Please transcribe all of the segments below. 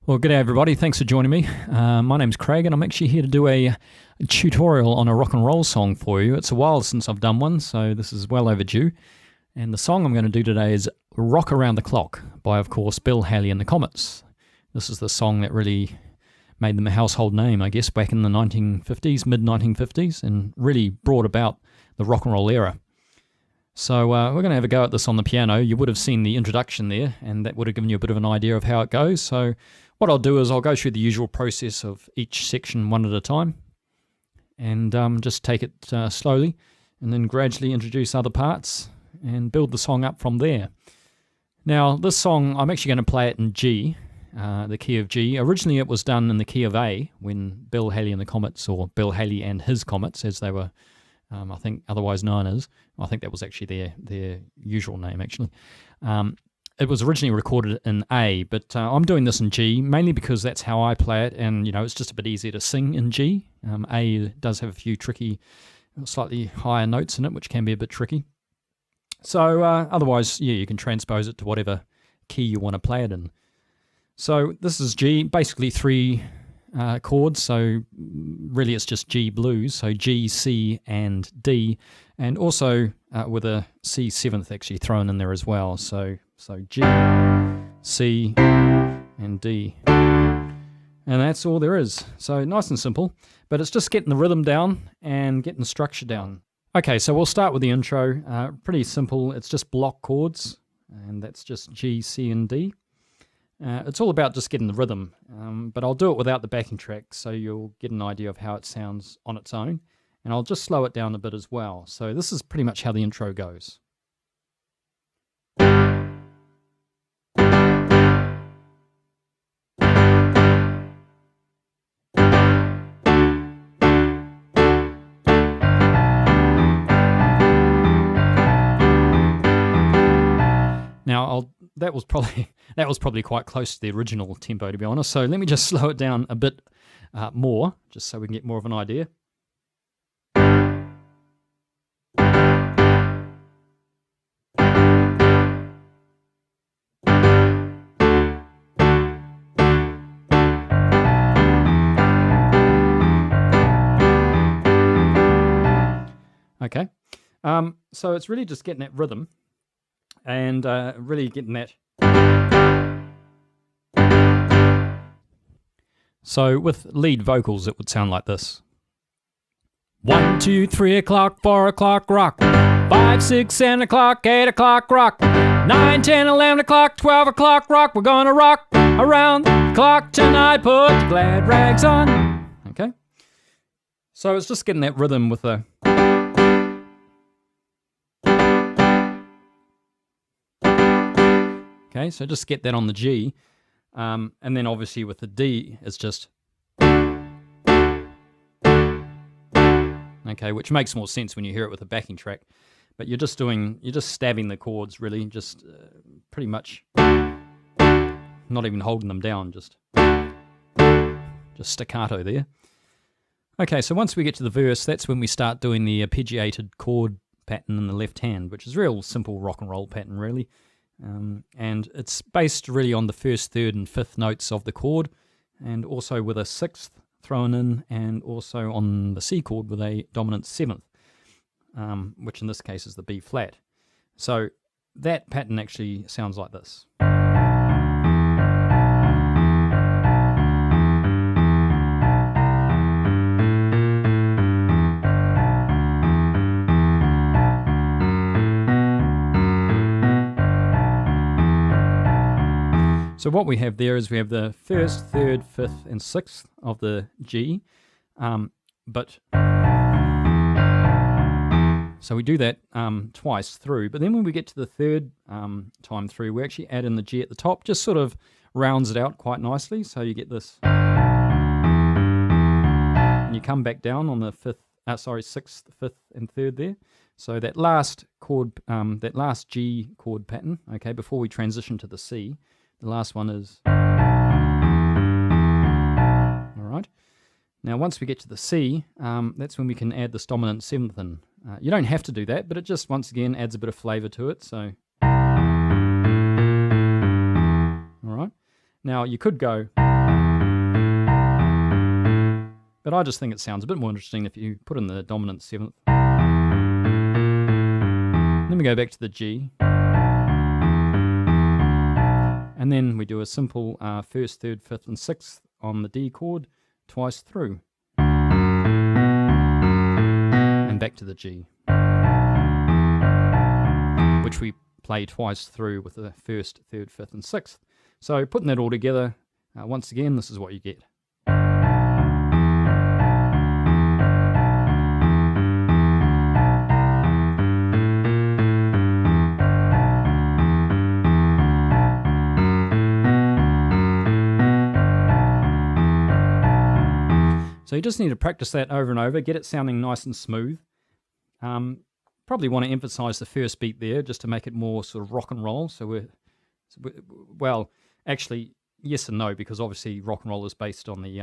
Well, good day everybody. Thanks for joining me. My name's Craig and I'm actually here to do a tutorial on a rock and roll song for you. It's a while since I've done one, so this is well overdue. And the song I'm going to do today is Rock Around the Clock by, of course, Bill Haley and the Comets. This is the song that really made them a household name, I guess, back in the 1950s, mid-1950s, and really brought about the rock and roll era. So we're going to have a go at this on the piano. You would have seen the introduction there, and that would have given you a bit of an idea of how it goes. So what I'll do is I'll go through the usual process of each section one at a time, and just take it slowly, and then gradually introduce other parts, and build the song up from there. Now, this song, I'm actually going to play it in G, the key of G. Originally it was done in the key of A, when Bill Haley and the Comets, or Bill Haley and his Comets, as they were I think otherwise known as. I think that was actually their usual name, actually. It was originally recorded in A, but I'm doing this in G, mainly because that's how I play it, and it's just a bit easier to sing in G. A does have a few tricky, slightly higher notes in it, which can be a bit tricky. So otherwise, yeah, you can transpose it to whatever key you want to play it in. So this is G, basically three chords, so really it's just G blues, so G, C, and D, and also with a C seventh actually thrown in there as well, so G, C, and D, and that's all there is. So nice and simple, but it's just getting the rhythm down and getting the structure down. Okay, so we'll start with the intro. Pretty simple, it's just block chords, and that's just G, C, and D. It's all about just getting the rhythm, but I'll do it without the backing track so you'll get an idea of how it sounds on its own, and I'll just slow it down a bit as well. So this is pretty much how the intro goes. Now, that was probably quite close to the original tempo, to be honest. So let me just slow it down a bit more, just so we can get more of an idea. Okay, so it's really just getting that rhythm, and really getting that. So with lead vocals, it would sound like this. 1, 2, 3 o'clock, 4 o'clock, rock. 5, 6, 7 o'clock, 8 o'clock, rock. 9, 10, 11 o'clock, 12 o'clock, rock. We're gonna rock around the clock tonight. Put your glad rags on. Okay. So it's just getting that rhythm with the. Okay, so just get that on the G, and then obviously with the D, it's just, okay, which makes more sense when you hear it with a backing track, but you're just stabbing the chords really, just pretty much, not even holding them down, just staccato there. Okay, so once we get to the verse, that's when we start doing the arpeggiated chord pattern in the left hand, which is a real simple rock and roll pattern really. And it's based really on the first, third, and fifth notes of the chord, and also with a sixth thrown in, and also on the C chord with a dominant seventh, which in this case is the B flat. So that pattern actually sounds like this. So what we have there is we have the first, third, fifth, and sixth of the G, so we do that twice through, but then when we get to the third time through, we actually add in the G at the top, just sort of rounds it out quite nicely, so you get this, and you come back down on the sixth, fifth, and third there. So that last chord, that last G chord pattern, okay, before we transition to the C. The last one is, all right. Now once we get to the C, that's when we can add this dominant seventh in. You don't have to do that, but it just once again adds a bit of flavour to it. So, all right. Now you could go, But I just think it sounds a bit more interesting if you put in the dominant 7th. Then we go back to the G. And then we do a simple 1st, 3rd, 5th and 6th on the D chord twice through. And back to the G, which we play twice through with the 1st, 3rd, 5th and 6th. So putting that all together, once again, this is what you get. So you just need to practice that over and over, get it sounding nice and smooth. Probably want to emphasize the first beat there just to make it more sort of rock and roll. Well, actually, yes and no, because obviously rock and roll is based on the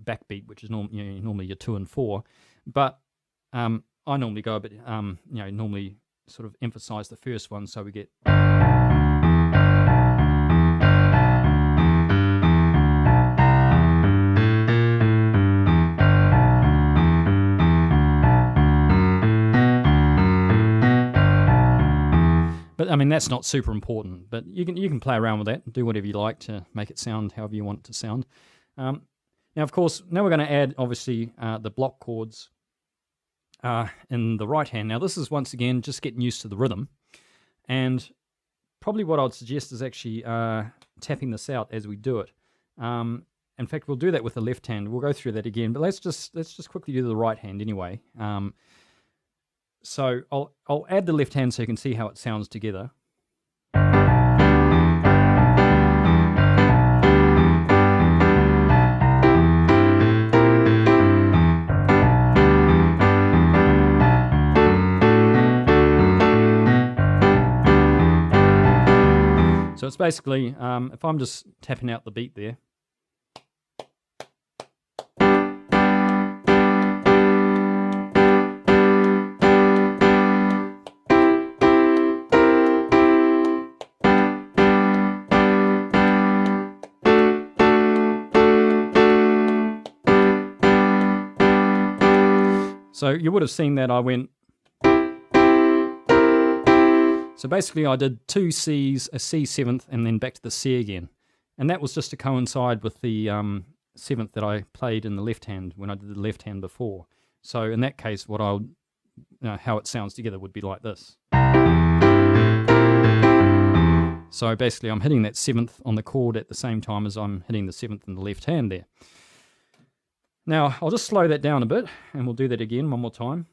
backbeat, which is normally your 2 and 4. But I normally go a bit, normally sort of emphasize the first one, so we get. But I mean, that's not super important, but you can play around with that and do whatever you like to make it sound however you want it to sound. Now, of course, now we're going to add, obviously, the block chords in the right hand. Now, this is, once again, just getting used to the rhythm. And probably what I'd suggest is actually tapping this out as we do it. In fact, we'll do that with the left hand. We'll go through that again, but let's just quickly do the right hand anyway. So I'll add the left hand so you can see how it sounds together. So it's basically, if I'm just tapping out the beat there. So you would have seen that I went. So basically I did 2 C's, a C 7th, and then back to the C again. And that was just to coincide with the 7th that I played in the left hand when I did the left hand before. So in that case, how it sounds together would be like this. So basically I'm hitting that 7th on the chord at the same time as I'm hitting the 7th in the left hand there. Now, I'll just slow that down a bit, and we'll do that again one more time.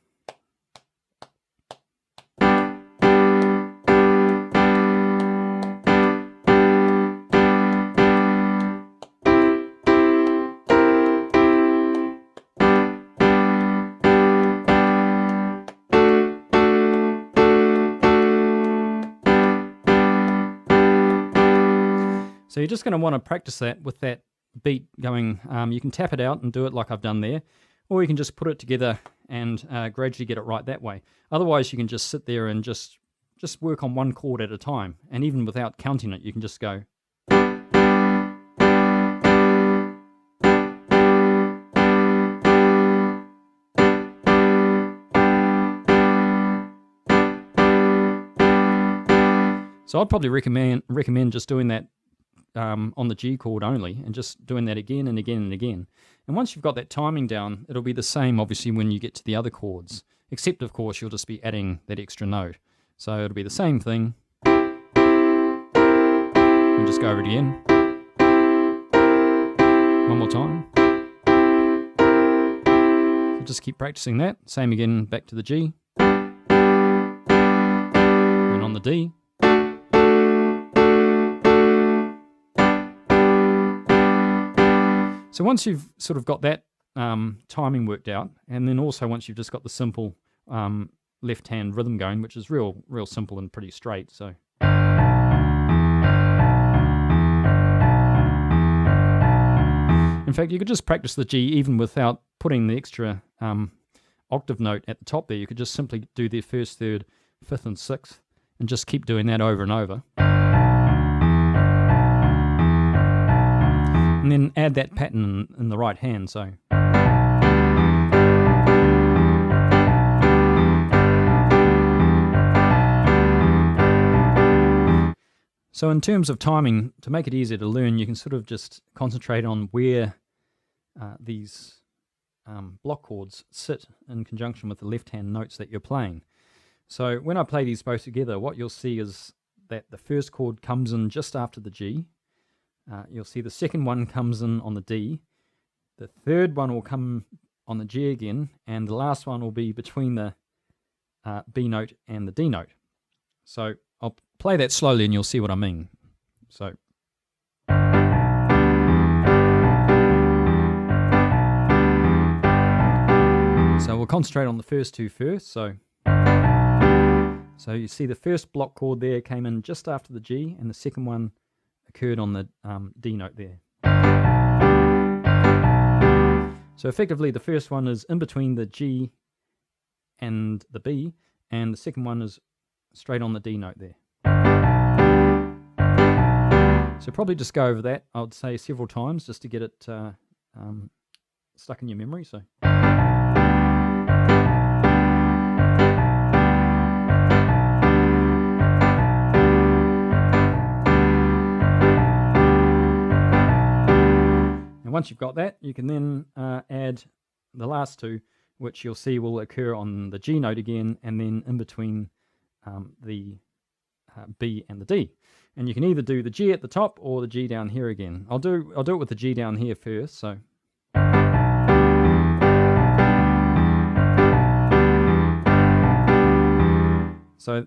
So you're just going to want to practice that with that beat going. You can tap it out and do it like I've done there, or you can just put it together and gradually get it right that way. Otherwise, you can just sit there and just work on one chord at a time, and even without counting it, you can just go. So I'd probably recommend just doing that on the G chord only, and just doing that again and again and again. And once you've got that timing down, it'll be the same obviously when you get to the other chords, except of course you'll just be adding that extra note. So it'll be the same thing. And just go over it again. One more time. So just keep practicing that. Same again, back to the G. And on the D. So once you've sort of got that timing worked out, and then also once you've just got the simple left-hand rhythm going, which is real simple and pretty straight. So in fact, you could just practice the G even without putting the extra octave note at the top there. You could just simply do the 1st, 3rd, 5th, and 6th, and just keep doing that over and over. And then add that pattern in the right hand. So. So in terms of timing, to make it easier to learn, you can sort of just concentrate on where these block chords sit in conjunction with the left-hand notes that you're playing. So when I play these both together, what you'll see is that the first chord comes in just after the G. You'll see the second one comes in on the D. The third one will come on the G again, and the last one will be between the B note and the D note. So I'll play that slowly and you'll see what I mean. So we'll concentrate on the first two first. So you see the first block chord there came in just after the G, and the second one occurred on the D note there. So effectively the first one is in between the G and the B, and the second one is straight on the D note there. So probably just go over that, I would say, several times just to get it stuck in your memory. So. And once you've got that, you can then add the last two, which you'll see will occur on the G note again, and then in between the B and the D. And you can either do the G at the top or the G down here again. I'll do it with the G down here first. So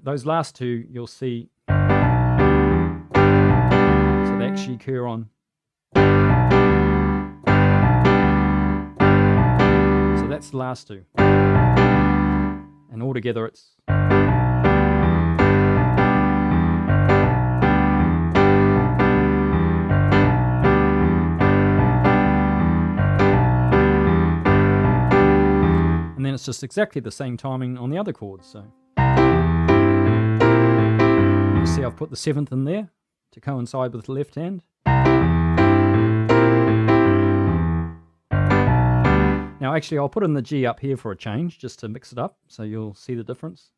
those last two you'll see, so they actually occur on. So that's the last two. And altogether it's. And then it's just exactly the same timing on the other chords. So you see I've put the 7th in there to coincide with the left hand. Now actually I'll put in the G up here for a change, just to mix it up, so you'll see the difference.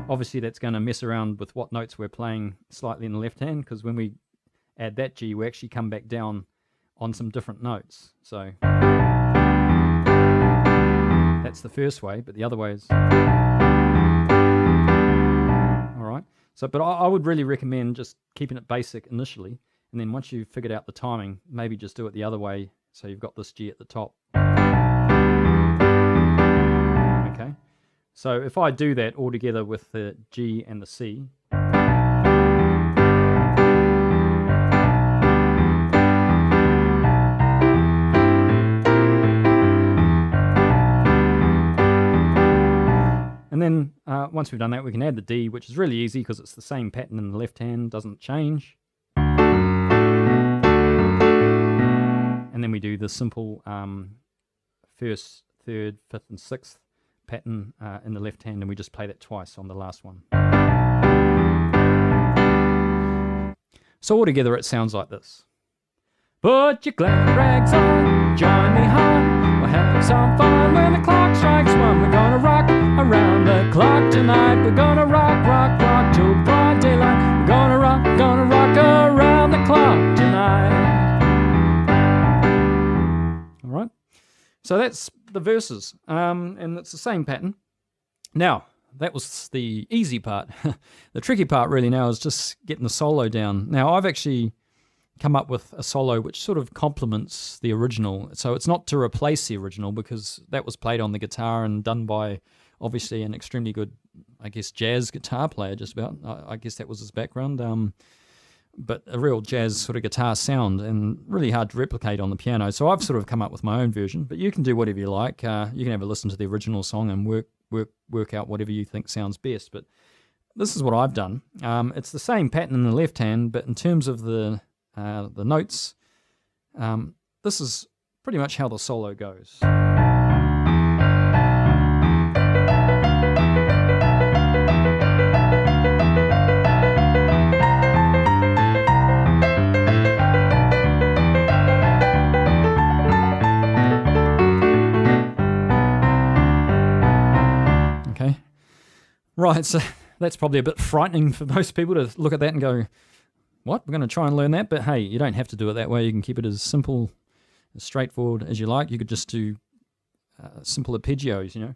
Obviously that's going to mess around with what notes we're playing slightly in the left hand, because when we add that G we actually come back down on some different notes. So that's the first way, but the other way is... Alright, so but I would really recommend just keeping it basic initially, and then once you've figured out the timing, maybe just do it the other way, so you've got this G at the top. Okay, so if I do that all together with the G and the C, and then once we've done that, we can add the D, which is really easy because it's the same pattern in the left hand, doesn't change. And then we do the simple first, third, fifth, and sixth pattern in the left hand, and we just play that twice on the last one. So altogether it sounds like this. Put your glad rags on, join me home, we'll have some fun when the clock strikes 1. We're gonna rock around the clock tonight. We're gonna rock, rock, rock till broad daylight. We're gonna rock around the clock tonight. Alright, so that's the verses, and it's the same pattern. Now, that was the easy part. The tricky part really now is just getting the solo down. Now, I've actually come up with a solo which sort of complements the original. So it's not to replace the original, because that was played on the guitar and done by obviously an extremely good, I guess, jazz guitar player, just about. I guess that was his background. But a real jazz sort of guitar sound, and really hard to replicate on the piano. So I've sort of come up with my own version, but you can do whatever you like. You can have a listen to the original song and work out whatever you think sounds best. But this is what I've done. It's the same pattern in the left hand, but in terms of the notes, this is pretty much how the solo goes. Okay, right, so That's probably a bit frightening for most people to look at that and go, what? We're going to try and learn that? But hey, you don't have to do it that way. You can keep it as simple, as straightforward as you like. You could just do simple arpeggios, you know.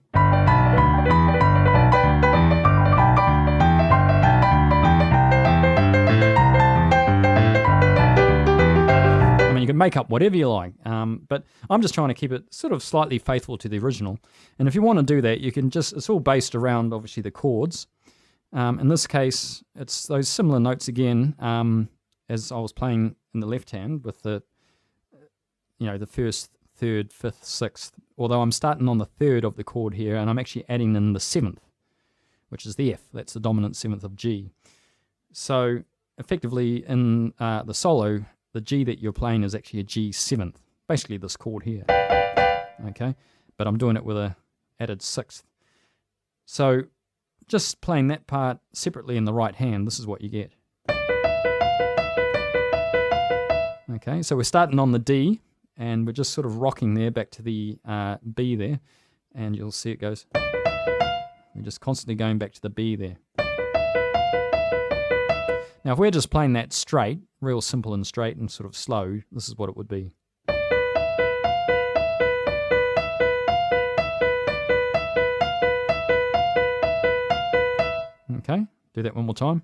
You can make up whatever you like, but I'm just trying to keep it sort of slightly faithful to the original. And if you want to do that, you can just, it's all based around obviously the chords. In this case, it's those similar notes again as I was playing in the left hand with the, you know, the first, third, fifth, sixth, although I'm starting on the third of the chord here and I'm actually adding in the seventh, which is the F. That's the dominant seventh of G. So effectively in the solo, the G that you're playing is actually a G seventh, basically this chord here, okay? But I'm doing it with a added sixth. So just playing that part separately in the right hand, this is what you get. Okay, so we're starting on the D, and we're just sort of rocking there back to the B there, and you'll see it goes. We're just constantly going back to the B there. Now, if we're just playing that straight, real simple and straight and sort of slow, this is what it would be. Okay, do that one more time.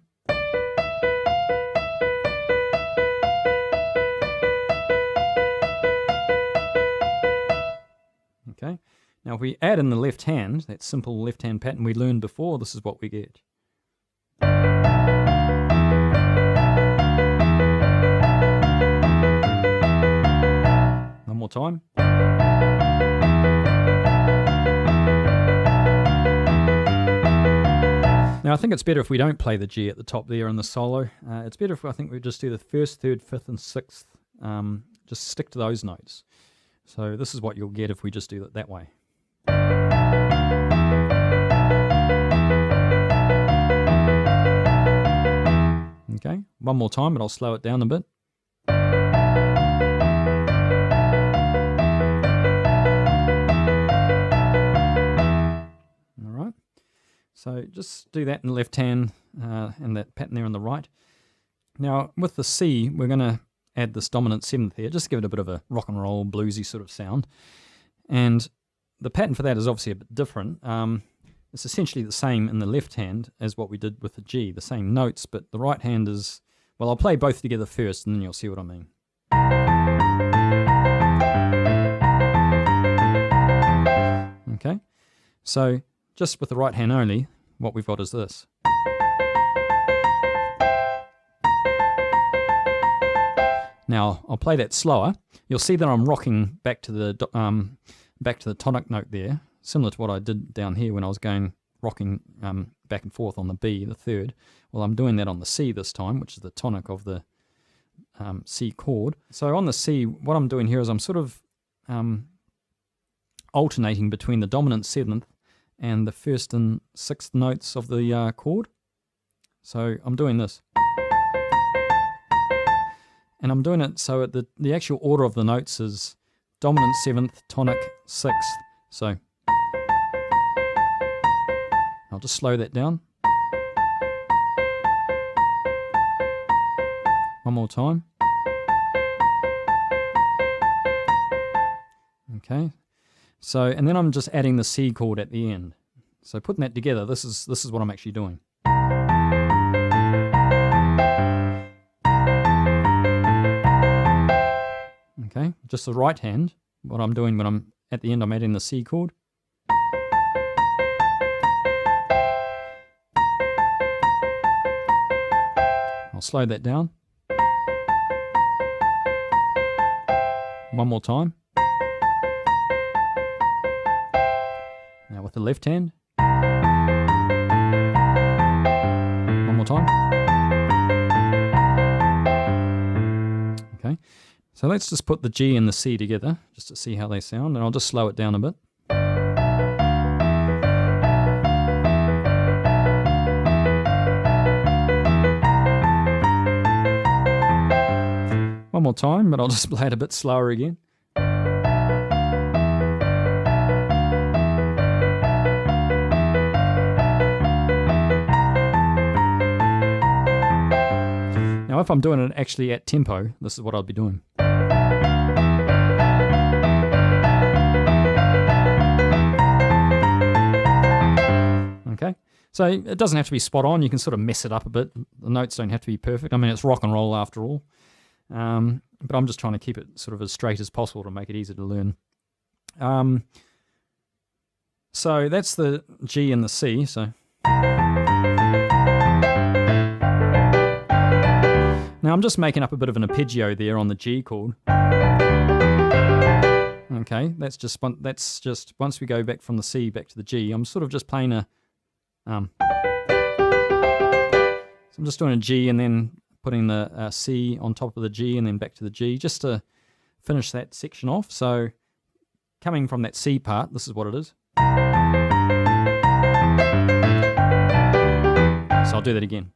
Okay, now if we add in the left hand, that simple left hand pattern we learned before, this is what we get. One more time. Now I think it's better if we don't play the G at the top there in the solo. It's better if I think we just do the first, third, fifth and sixth. Just stick to those notes. So this is what you'll get if we just do it that way. Okay, one more time, but I'll slow it down a bit. So just do that in the left hand and that pattern there on the right. Now with the C, we're going to add this dominant seventh here, just to give it a bit of a rock and roll bluesy sort of sound. And the pattern for that is obviously a bit different. It's essentially the same in the left hand as what we did with the G, the same notes, but the right hand is, well, I'll play both together first and then you'll see what I mean. Okay, so just with the right hand only, what we've got is this. Now I'll play that slower. You'll see that I'm rocking back to the tonic note there, similar to what I did down here when I was rocking back and forth on the B, the third. Well, I'm doing that on the C this time, which is the tonic of the C chord. So on the C, what I'm doing here is I'm sort of alternating between the dominant seventh and the first and sixth notes of the chord. So I'm doing this. And I'm doing it so at the actual order of the notes is dominant seventh, tonic, sixth. So I'll just slow that down. One more time. Okay. So, and then I'm just adding the C chord at the end. So putting that together, this is what I'm actually doing. Okay, just the right hand. What I'm doing when I'm at the end, I'm adding the C chord. I'll slow that down. One more time. Now with the left hand. One more time. Okay, so let's just put the G and the C together just to see how they sound, and I'll just slow it down a bit. One more time, but I'll just play it a bit slower again. Now, if I'm doing it actually at tempo, this is what I'll be doing. Okay, so it doesn't have to be spot on. You can sort of mess it up a bit. The notes don't have to be perfect. I mean, it's rock and roll after all. But I'm just trying to keep it sort of as straight as possible to make it easy to learn. So that's the G and the C. So now I'm just making up a bit of an arpeggio there on the G chord. Okay, that's just once we go back from the C back to the G, I'm sort of just playing a so I'm just doing a G and then putting the C on top of the G and then back to the G just to finish that section off. So coming from that C part, this is what it is. So I'll do that again.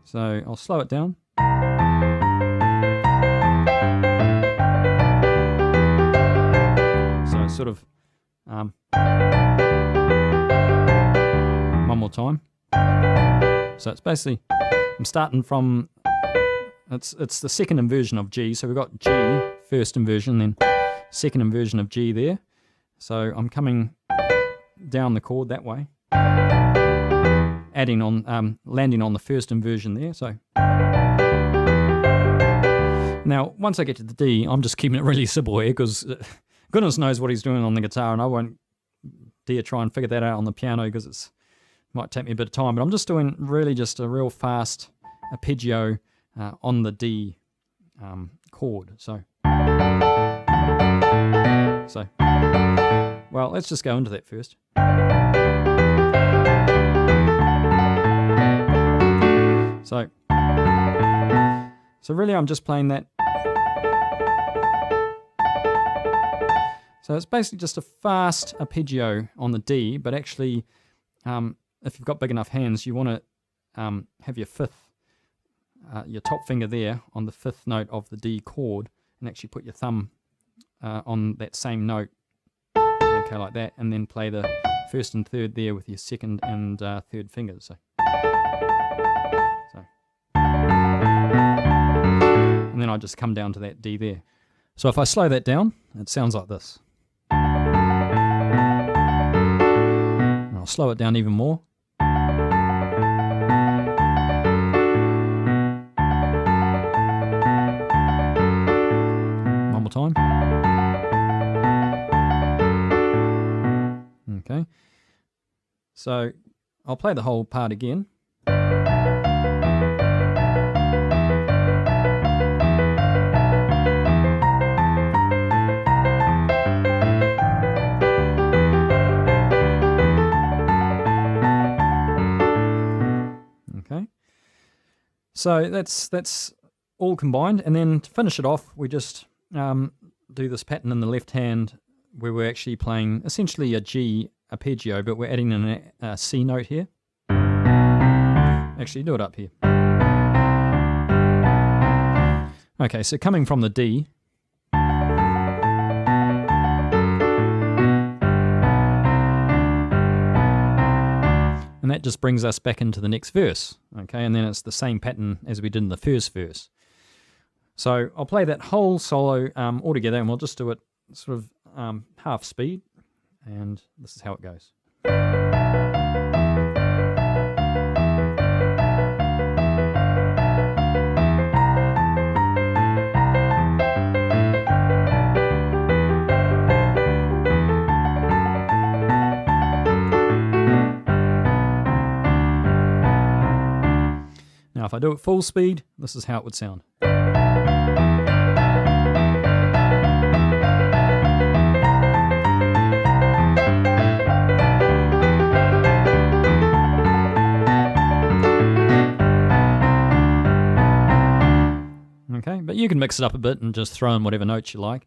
So I'll slow it down. So sort of one more time. So it's basically, I'm starting from, it's the second inversion of G. So we've got G, first inversion, then second inversion of G there. So I'm coming down the chord that way, adding on, landing on the first inversion there. So now, once I get to the D, I'm just keeping it really simple here because goodness knows what he's doing on the guitar, and I won't dare try and figure that out on the piano because it might take me a bit of time. But I'm just doing really just a real fast arpeggio on the D chord. So, well, let's just go into that first. So really I'm just playing that. So it's basically just a fast arpeggio on the D, but actually if you've got big enough hands, you want to have your your top finger there on the fifth note of the D chord and actually put your thumb on that same note, okay, like that, and then play the first and third there with your second and third fingers. So. And then I just come down to that D there. So if I slow that down, it sounds like this. And I'll slow it down even more. One more time. Okay. So I'll play the whole part again. So that's all combined, and then to finish it off, we just do this pattern in the left hand where we're actually playing essentially a G arpeggio, but we're adding in a C note here. Actually, do it up here. Okay, so coming from the D, and that just brings us back into the next verse, okay? And then it's the same pattern as we did in the first verse. So I'll play that whole solo all together, and we'll just do it sort of half speed, and this is how it goes. Now, if I do it full speed, this is how it would sound. Okay, but you can mix it up a bit and just throw in whatever notes you like.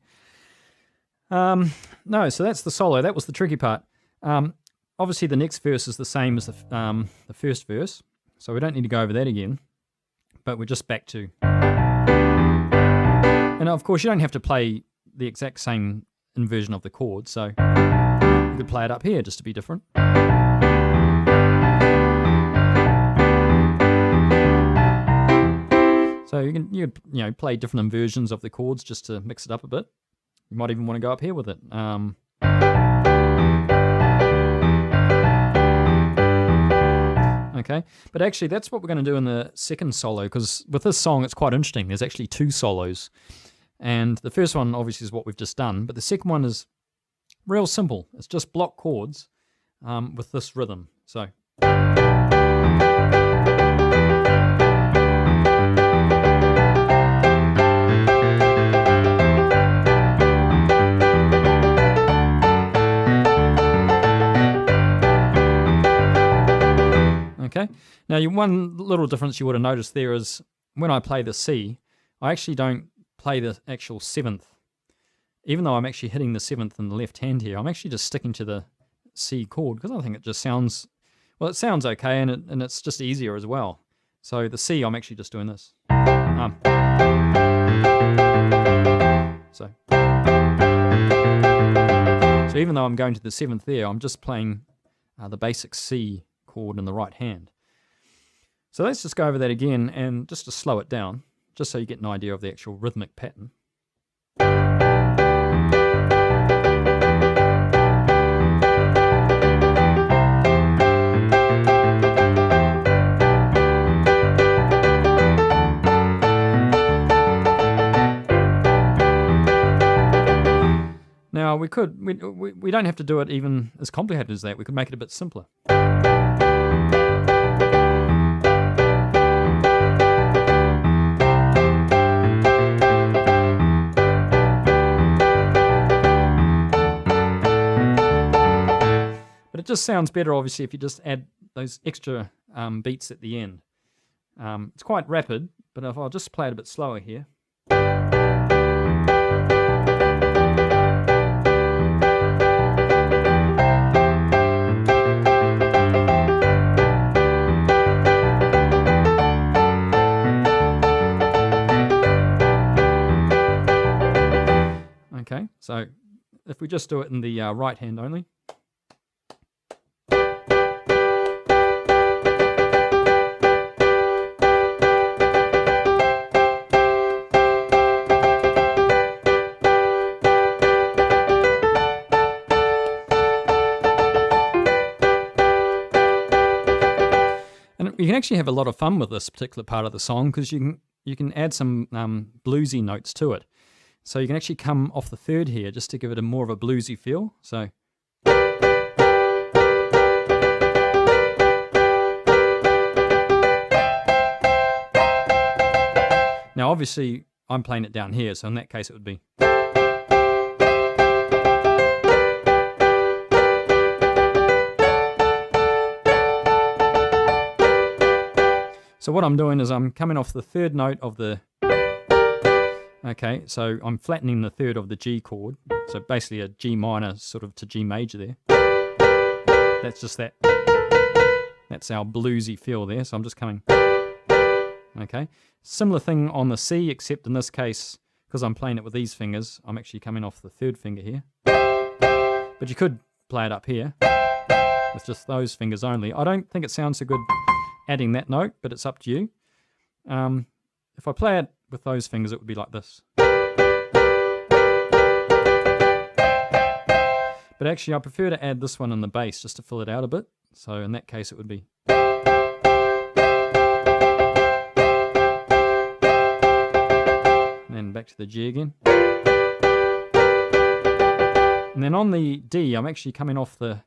No, so that's the solo. That was the tricky part. Obviously, the next verse is the same as the first verse, so we don't need to go over that again. But we're just back to... And of course, you don't have to play the exact same inversion of the chord, so you could play it up here just to be different. So you can play different inversions of the chords just to mix it up a bit. You might even want to go up here with it. Okay, but actually that's what we're going to do in the second solo, because with this song it's quite interesting. There's actually two solos, and the first one obviously is what we've just done, but the second one is real simple. It's just block chords with this rhythm. So okay. Now, one little difference you would have noticed there is when I play the C, I actually don't play the actual seventh. Even though I'm actually hitting the seventh in the left hand here, I'm actually just sticking to the C chord because I think it just sounds, well, it sounds okay, and it's just easier as well. So the C, I'm actually just doing this. So even though I'm going to the seventh there, I'm just playing the basic C chord in the right hand. So let's just go over that again, and just to slow it down, just so you get an idea of the actual rhythmic pattern. Now we don't have to do it even as complicated as that. We could make it a bit simpler. But it just sounds better, obviously, if you just add those extra beats at the end. It's quite rapid, but if I'll just play it a bit slower here. Okay, so if we just do it in the right hand only. And you can actually have a lot of fun with this particular part of the song because you can add some bluesy notes to it. So you can actually come off the third here just to give it more of a bluesy feel. So now obviously I'm playing it down here, so in that case it would be. So what I'm doing is I'm coming off the third note of the. Okay, so I'm flattening the third of the G chord, so basically a G minor sort of to G major there. That's just that. That's our bluesy feel there, so I'm just coming. Okay, similar thing on the C, except in this case, because I'm playing it with these fingers, I'm actually coming off the third finger here. But you could play it up here with just those fingers only. I don't think it sounds so good adding that note, but it's up to you. If I play it with those fingers, it would be like this. But actually, I prefer to add this one in the bass just to fill it out a bit. So in that case, it would be. And then back to the G again. And then on the D, I'm actually coming off the,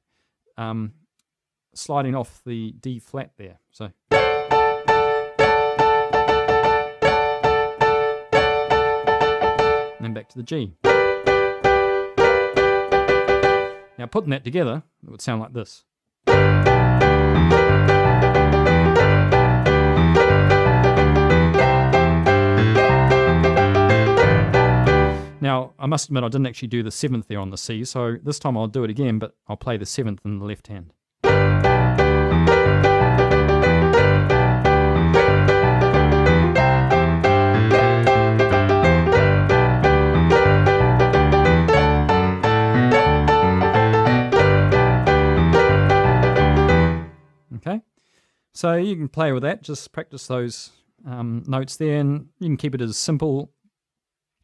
sliding off the D flat there. So. And then back to the G. Now putting that together, it would sound like this. Now, I must admit I didn't actually do the seventh there on the C, so this time I'll do it again, but I'll play the seventh in the left hand. Okay, so you can play with that, just practice those notes there, and you can keep it as simple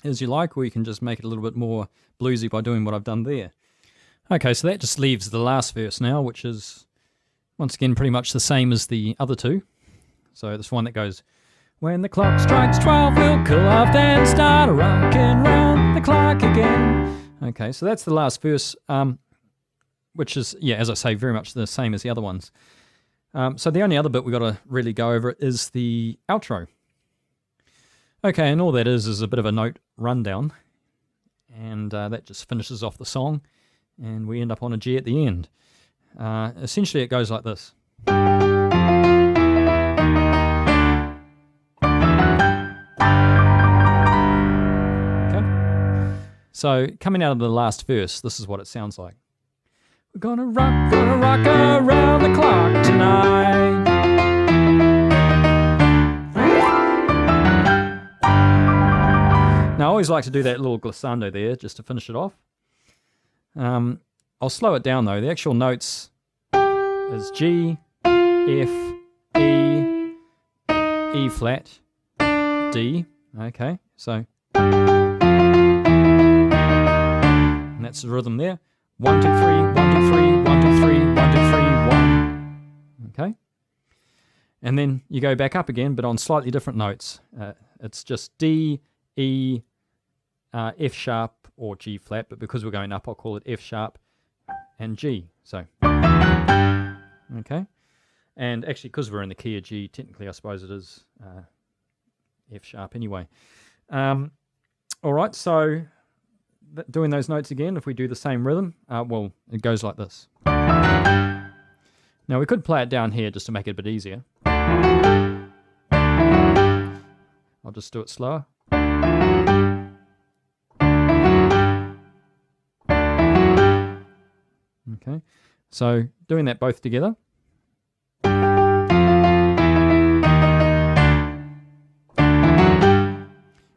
as you like, or you can just make it a little bit more bluesy by doing what I've done there. Okay, so that just leaves the last verse now, which is, once again, pretty much the same as the other two. So this one that goes, when the clock strikes 12, we'll cool off and start rocking round the clock again. Okay, so that's the last verse, which is, yeah, as I say, very much the same as the other ones. So the only other bit we've got to really go over is the outro. Okay, and all that is a bit of a note rundown, and that just finishes off the song, and we end up on a G at the end. Essentially, it goes like this. Okay. So, coming out of the last verse, this is what it sounds like. We're gonna rock around the clock tonight. Now, I always like to do that little glissando there just to finish it off. I'll slow it down though. The actual notes is G, F, E, E flat, D. Okay, so. And that's the rhythm there. 1, 2, 3, 1, 2, 3, 1, 2, 3, 1, 2, 3, 1. Okay. And then you go back up again, but on slightly different notes. It's just D, E, F sharp or G flat, but because we're going up, I'll call it F sharp and G. So, okay. And actually, because we're in the key of G, technically I suppose it is F sharp anyway. All right, so doing those notes again, if we do the same rhythm, well, it goes like this. Now, we could play it down here just to make it a bit easier. I'll just do it slower. Okay, so doing that both together.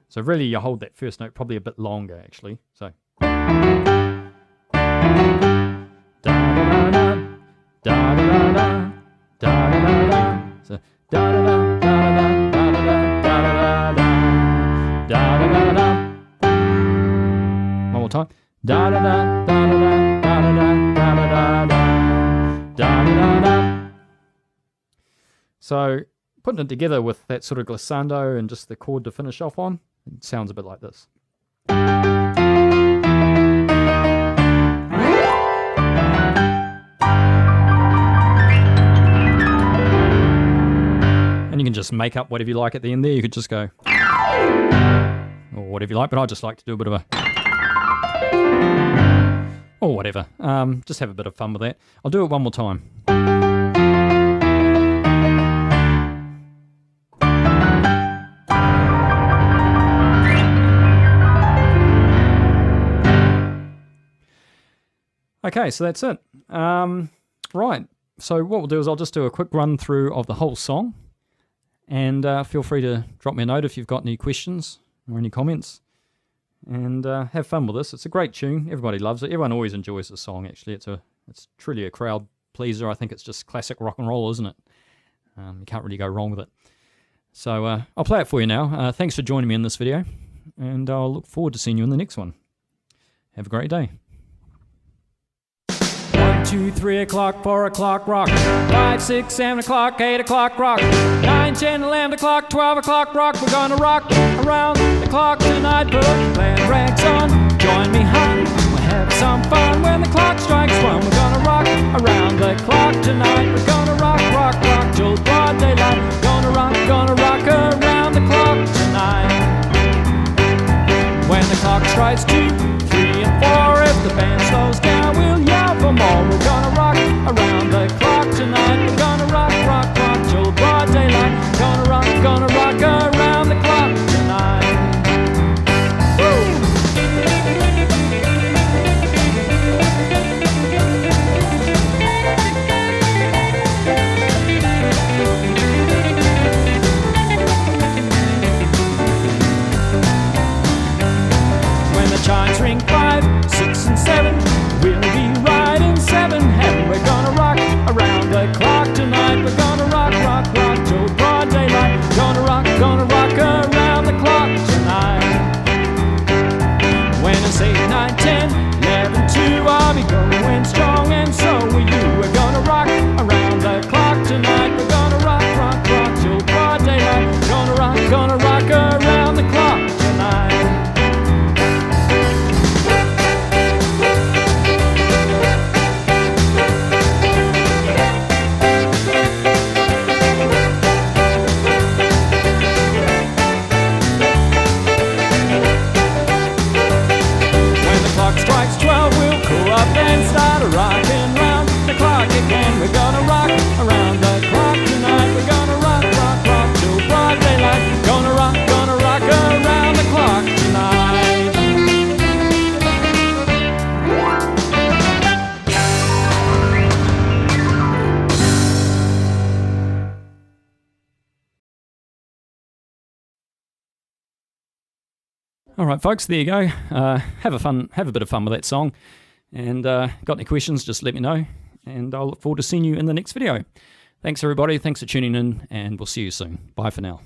So really you hold that first note probably a bit longer actually. So so one more time. So putting it together with that sort of glissando and just the chord to finish off on, it sounds a bit like this. And you can just make up whatever you like at the end there. You could just go, or whatever you like, but I just like to do a bit of a, or whatever. Just have a bit of fun with that. I'll do it one more time. Okay, so that's it. Right, so what we'll do is I'll just do a quick run through of the whole song, and feel free to drop me a note if you've got any questions or any comments, and have fun with this. It's a great tune. Everybody loves it. Everyone always enjoys the song, actually. It's truly a crowd pleaser. I think it's just classic rock and roll, isn't it? You can't really go wrong with it. So I'll play it for you now. Thanks for joining me in this video, and I'll look forward to seeing you in the next one. Have a great day. 1, 2, 3 o'clock, 4 o'clock, rock. 5, 6, 7 o'clock, 8 o'clock, rock. 9, 10, 11 o'clock, 12 o'clock, rock. We're gonna rock around the clock tonight. Put your glad rags on, join me, hon. We'll have some fun when the clock strikes 1. We're gonna rock around the clock tonight. We're gonna rock, rock, rock till broad daylight. Gonna rock around the clock tonight. When the clock strikes 2, 3, and 4, if the band slows down, we'll yell for more. We're gonna rock around the clock tonight. We're gonna rock, rock, rock till broad daylight. Gonna rock around the clock tonight. Woo! All right, folks, there you go. Have a bit of fun with that song. And got any questions, just let me know. And I'll look forward to seeing you in the next video. Thanks, everybody. Thanks for tuning in, and we'll see you soon. Bye for now.